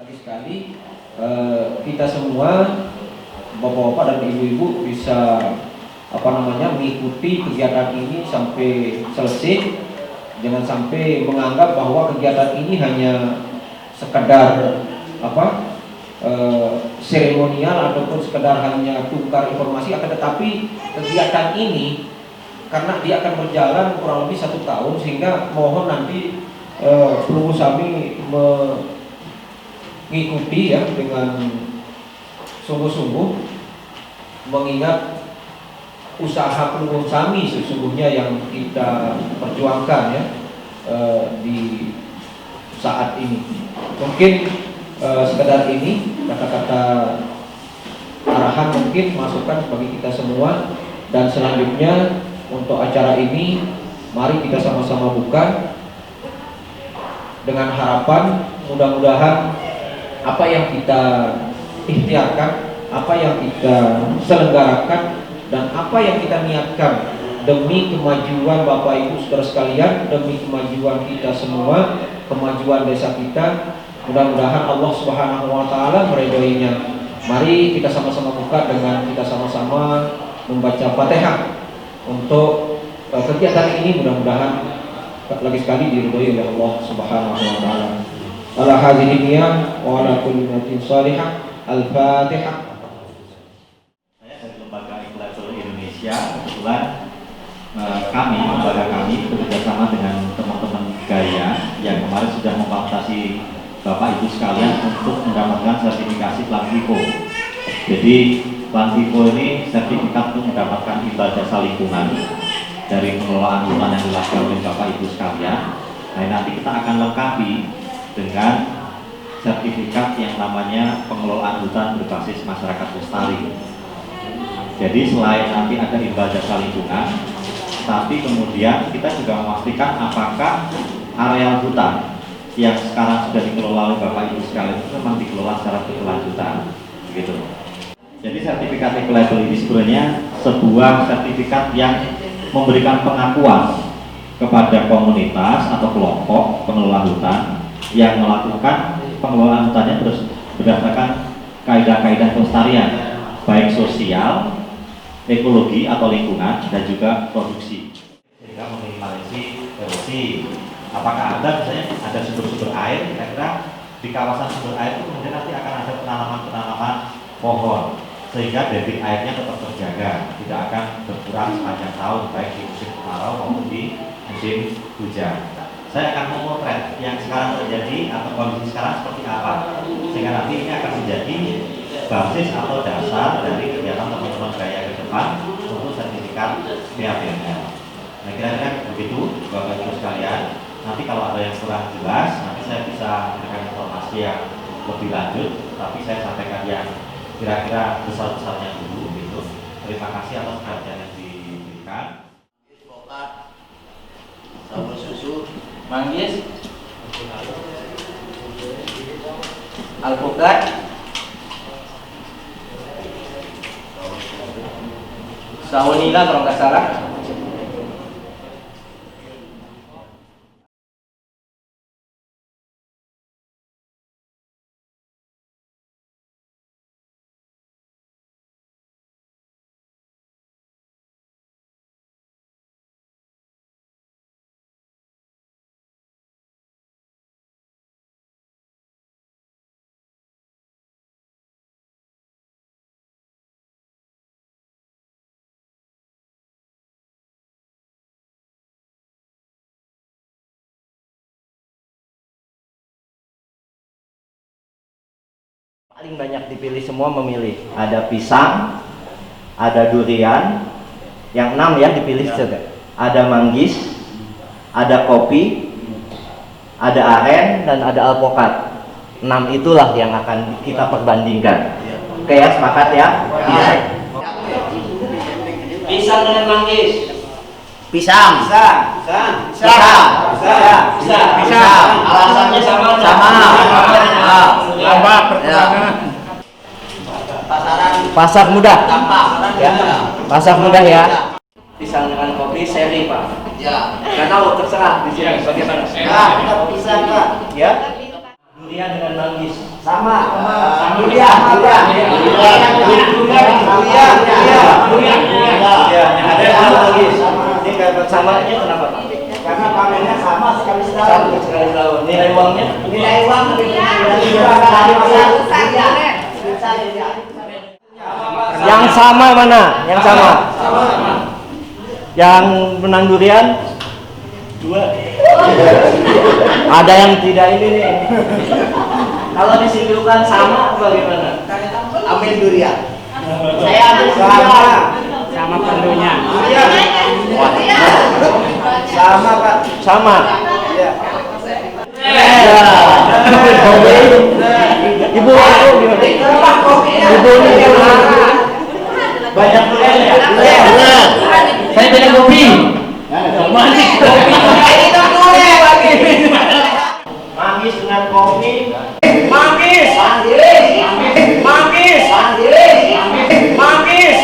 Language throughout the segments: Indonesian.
Lagi sekali kita semua bapak-bapak dan ibu-ibu bisa mengikuti kegiatan ini sampai selesai. Jangan sampai menganggap bahwa kegiatan ini hanya sekedar seremonial ataupun sekedar hanya tukar informasi, akan tetapi kegiatan ini karena dia akan berjalan kurang lebih 1 tahun, sehingga mohon nanti pelunggu kami mengikuti ya dengan sungguh-sungguh, mengingat usaha pelunggu kami sesungguhnya yang kita perjuangkan ya di saat ini. Mungkin sekedar ini kata-kata arahan, mungkin masukan bagi kita semua, dan selanjutnya untuk acara ini mari kita sama-sama buka dengan harapan mudah-mudahan apa yang kita ikhtiarkan, apa yang kita selenggarakan, dan apa yang kita niatkan demi kemajuan Bapak Ibu Saudara sekalian, demi kemajuan kita semua, kemajuan desa kita, mudah-mudahan Allah Subhanahu wa taala meridhoinya. Mari kita sama-sama buka dengan kita sama-sama membaca Fatihah untuk kegiatan ini, mudah-mudahan lagi sekali diridhoi oleh Allah Subhanahu wa taala. Ala hadhihi niyyah wa ala kulli niyatin shalihah. Al-Fatihah. Saya dari Lembaga Ikhlasul Indonesia, kebetulan lembaga kami bekerjasama dengan teman-teman Gaya yang kemarin sudah memfasilitasi Bapak Ibu sekalian untuk mendapatkan sertifikasi Plan Vivo. Jadi Plan Vivo ini sertifikat untuk mendapatkan imbal jasa lingkungan dari pengelolaan hutan yang dilakukan oleh Bapak Ibu sekalian. Nah, nanti kita akan lengkapi dengan sertifikat yang namanya pengelolaan hutan berbasis masyarakat lestari. Jadi selain nanti ada imbal jasa lingkungan, tapi kemudian kita juga memastikan apakah areal hutan yang sekarang sudah dikelola oleh Bapak Ibu sekalian itu memang dikelola secara berkelanjutan, begitu. Jadi sertifikat ekolabel ini sebenarnya sebuah sertifikat yang memberikan pengakuan kepada komunitas atau kelompok pengelola hutan yang melakukan pengelolaan hutannya berdasarkan kaidah-kaidah pelestarian, baik sosial, ekologi atau lingkungan, dan juga produksi. Sehingga meminimalisasi erosi. Apakah ada misalnya ada sumber-sumber air, kira-kira di kawasan sumber air itu kemudian nanti akan ada penanaman pohon, sehingga debit airnya tetap terjaga, tidak akan berkurang sepanjang tahun, baik di musim kemarau maupun di musim hujan. Saya akan memotret yang sekarang terjadi atau kondisi sekarang seperti apa, sehingga nanti ini akan menjadi basis atau dasar dari kegiatan teman-teman Gaya ke depan untuk sertifikat PABNL. Nah, kira-kira begitu Bapak Ibu sekalian. Nanti kalau ada yang kurang jelas, nanti saya bisa memberikan informasi yang lebih lanjut, tapi saya sampaikan yang kira-kira besar-besarnya dulu gitu. Terima kasih atas perhatian yang diberikan. Sabun susu, Manggis, alpukat, sawanila kalau nggak salah. Paling banyak dipilih semua memilih. Ada pisang, ada durian, yang 6 ya dipilih juga. Ada manggis, ada kopi, ada aren, dan ada alpukat. 6 itulah yang akan kita perbandingkan. Oke ya, sepakat ya? Pisang dengan manggis. Pisang. Alasannya sama. Pasar mudah. Ya. Pasar mudah ya. Pisang dengan kopi seri Pak. ya. Nggak tahu, terserah di sini bagaimana. Kita pisang Pak. Ya. Durian dengan manggis. Sama. Ini kayak samanya kenapa Pak? Karena panennya sama sekali setahun. Nilai uangnya? Nilai uang yang sama mana? Yang sama. Yang menang durian? 2. Ada yang tidak ini nih. Kalau disimpulkan sama bagaimana? Ambil durian. Saya ambil sama. Sama perlunya. Sama Pak. Sama. Ya. Ibu aku gimana? Ibu ini banyak durian ya? Iya. Saya beli kopi. Manis. Manggis dengan kopi. Manggis. Manggis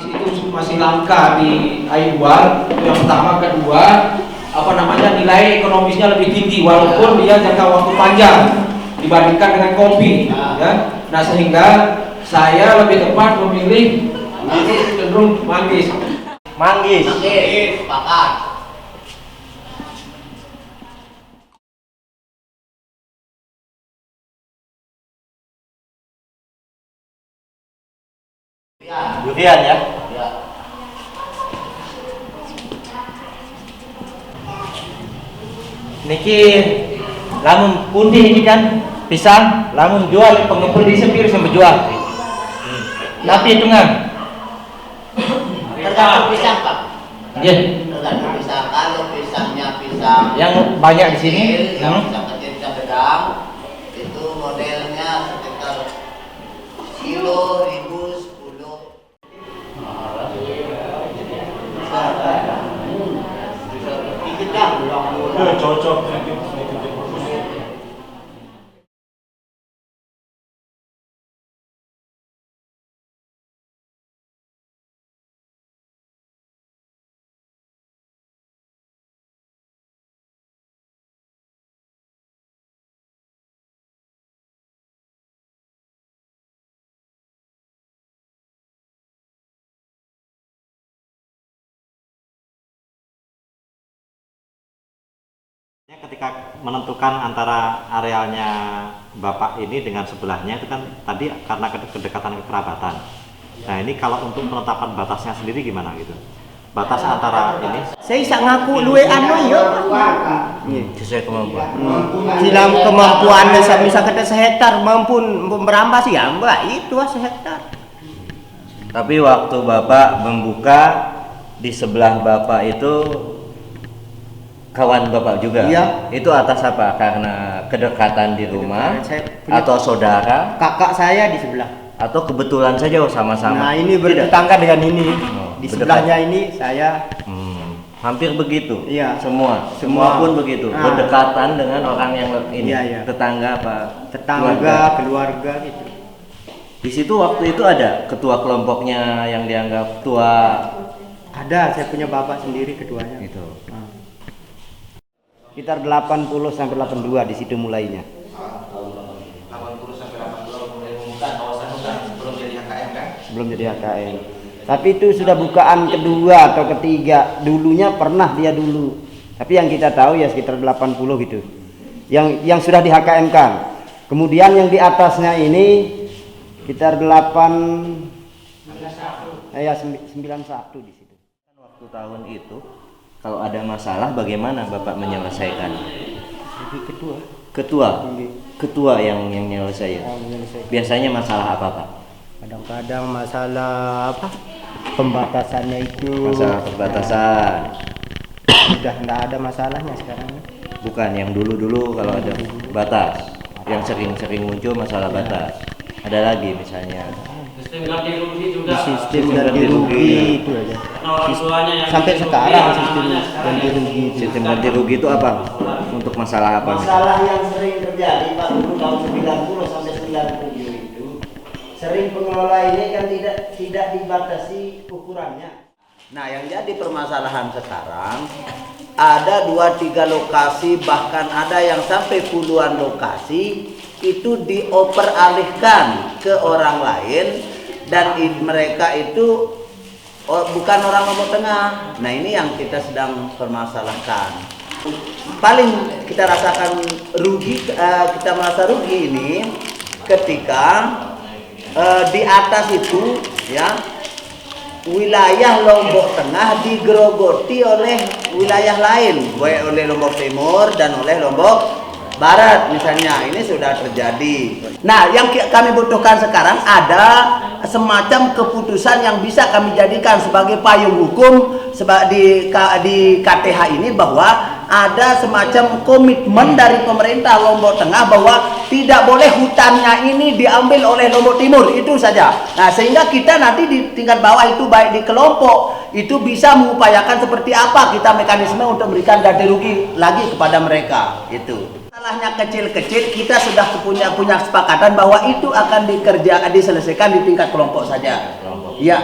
itu masih langka di Aibuan. Yang pertama, kedua, nilai ekonomisnya lebih tinggi walaupun dia jangka waktu panjang dibandingkan dengan kopi. Ya. Nah sehingga saya lebih tepat memilih cenderung manggis. Manggis. Sepakat. Durian ya? Ya. Niki lamun pundi ini kan pisang, lamun jual pengepul di sepir sampai jual. Tapi hitungan. Tergantung pisang Pak. Iya. Tergantung pisang. Kalau pisangnya pisang Yang banyak di sini. kecil, yang pisang kecil pisang sedang, itu modelnya sekitar kilo 1010. Dikit dah, Cocok. Ketika menentukan antara arealnya Bapak ini dengan sebelahnya itu kan tadi karena kedekatan kekerabatan. Nah ini kalau untuk penetapan batasnya sendiri gimana gitu? Batas antara ini? Saya bisa ngaku luwe anu ya. Sesuai kemampuan. Silam kemampuannya saya bisa kata sehektar mampu merambah sih ya mbak itu sehektar. Tapi waktu Bapak membuka di sebelah Bapak itu kawan Bapak juga? Iya. Itu atas apa? Karena kedekatan di rumah Saya punya atau saudara kakak saya di sebelah. atau kebetulan saja sama-sama? Nah ini Tidak. bertetangga dengan ini. Oh, Di berdekat. sebelahnya ini saya. Hampir begitu. Iya. Semua Semua. pun begitu. Ah. Berdekatan dengan orang yang ini. Iya, iya. Tetangga apa? Keluarga gitu. Di situ waktu itu ada ketua kelompoknya yang dianggap tua Ada, saya punya bapak sendiri keduanya. gitu. Nah. Sekitar 80 sampai 82 di situ mulainya. 80 sampai 80 mulai membuka kawasan hutan sebelum jadi HKM kan? Sebelum jadi HKM. Tapi itu sudah bukaan kedua atau ketiga. Dulunya pernah dia dulu. Tapi yang kita tahu ya sekitar 80 gitu. Yang sudah di HKM kan. Kemudian yang di atasnya ini sekitar 91 di situ. Waktu tahun itu kalau ada masalah bagaimana Bapak menyelesaikan? Jadi kedua. Ketua yang menyelesaikan. Biasanya masalah apa Pak? Kadang-kadang masalah apa? Pembatasannya itu. Masalah perbatasan. Sudah enggak ada masalahnya sekarang. Bukan yang dulu-dulu kalau ada batas. Yang sering-sering muncul masalah batas. Ada lagi misalnya Sistem ganti rugi juga. Sistem ganti rugi itu aja. Orang tuanya yang Sampai ganti sekarang rugi, sistem anaknya ganti rugi itu. sistem ganti rugi itu apa? Untuk masalah apa? Masalah yang sering terjadi Pak dulu tahun 90 sampai 97 itu sering pengelola ini kan tidak dibatasi ukurannya. Nah, yang jadi permasalahan sekarang ada 2-3 lokasi, bahkan ada yang sampai puluhan lokasi itu dioperalihkan ke orang lain, dan mereka itu bukan orang Lombok Tengah. Nah, ini yang kita sedang permasalahkan. Paling kita rasakan rugi, kita merasa rugi ini ketika di atas itu ya, wilayah Lombok Tengah digerogoti oleh wilayah lain, baik oleh Lombok Timur dan oleh Lombok Barat misalnya. Ini sudah terjadi. Nah, yang kami butuhkan sekarang ada semacam keputusan yang bisa kami jadikan sebagai payung hukum di KTH ini, bahwa ada semacam komitmen dari pemerintah Lombok Tengah bahwa tidak boleh hutannya ini diambil oleh Lombok Timur, itu saja. Nah, sehingga kita nanti di tingkat bawah itu, baik di kelompok itu, bisa mengupayakan seperti apa kita mekanisme untuk memberikan ganti rugi lagi kepada mereka. Itu masalahnya kecil-kecil, kita sudah punya kesepakatan bahwa itu akan diselesaikan di tingkat kelompok saja. Ya.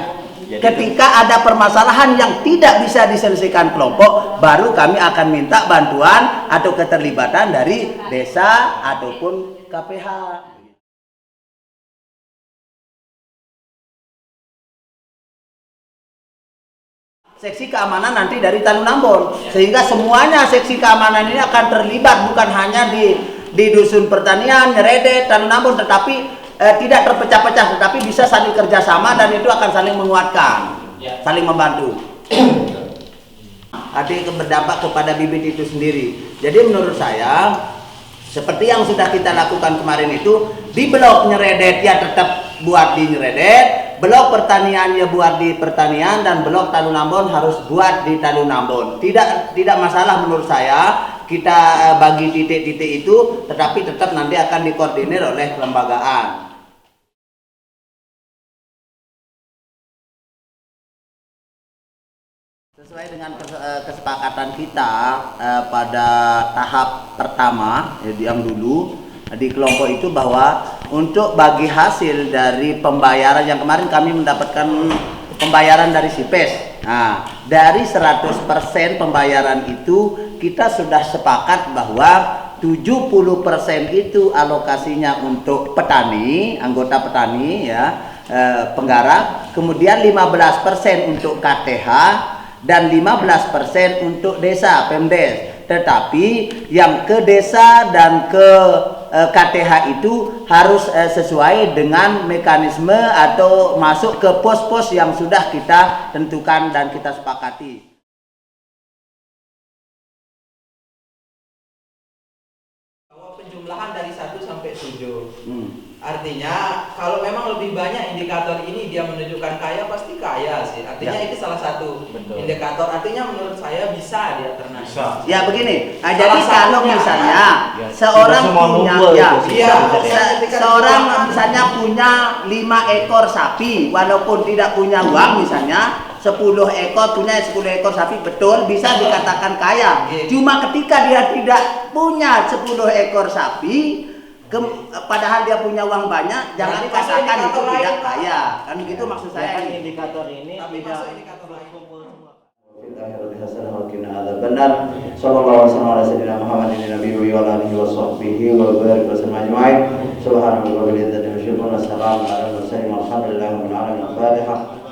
Ketika ada permasalahan yang tidak bisa diselesaikan kelompok, baru kami akan minta bantuan atau keterlibatan dari desa ataupun KPH. Seksi keamanan nanti dari Talun Ambon, sehingga semuanya seksi keamanan ini akan terlibat, bukan hanya di dusun pertanian, Nyeredet, Talun Ambon, tetapi tidak terpecah-pecah, tetapi bisa saling kerjasama dan itu akan saling menguatkan, saling membantu. Artinya berdampak kepada bibit itu sendiri. Jadi menurut saya, seperti yang sudah kita lakukan kemarin itu, di blok Nyeredet ya tetap buat di Nyeredet, blok pertanian ya buat di pertanian, dan blok Talun Ambon harus buat di Talun Ambon. Tidak masalah menurut saya kita bagi titik-titik itu, tetapi tetap nanti akan dikoordinir oleh kelembagaan. Sesuai dengan kesepakatan kita pada tahap pertama yang dulu di kelompok itu, bahwa untuk bagi hasil dari pembayaran yang kemarin kami mendapatkan pembayaran dari SIPES. Nah, dari 100% pembayaran itu kita sudah sepakat bahwa 70% itu alokasinya untuk petani, anggota petani ya, penggarap, kemudian 15% untuk KTH dan 15% untuk desa Pemdes. Tetapi yang ke desa dan ke KTH itu harus sesuai dengan mekanisme atau masuk ke pos-pos yang sudah kita tentukan dan kita sepakati. Bahwa penjumlahan dari 1 sampai 7. Artinya kalau memang lebih banyak indikator ini dia menunjukkan kaya, pasti kaya sih. Artinya itu salah satu indikator. Artinya menurut saya bisa dia ternak. Ya begini. Nah, jadi kalau misalnya seorang punya seorang misalnya punya 5 ekor sapi, walaupun tidak punya uang, misalnya 10 ekor, punya 10 ekor sapi, betul bisa dikatakan kaya. Cuma ketika dia tidak punya 10 ekor sapi, padahal dia punya uang banyak, jangan dikatakan itu tidak kaya. Kan begitu maksud saya. Kan indikator ini tidak berkumpul semua. Benar. Sallallahu alaihi wasallam ala sayyidina Muhammadin nabiyyi wa alihi wa sahbihi wa barik wa sallam ajma'in. Subhanallahi wa bihamdihi, wa assalamu ala mursalin walhamdulillahi rabbil alamin. Al-Fatihah.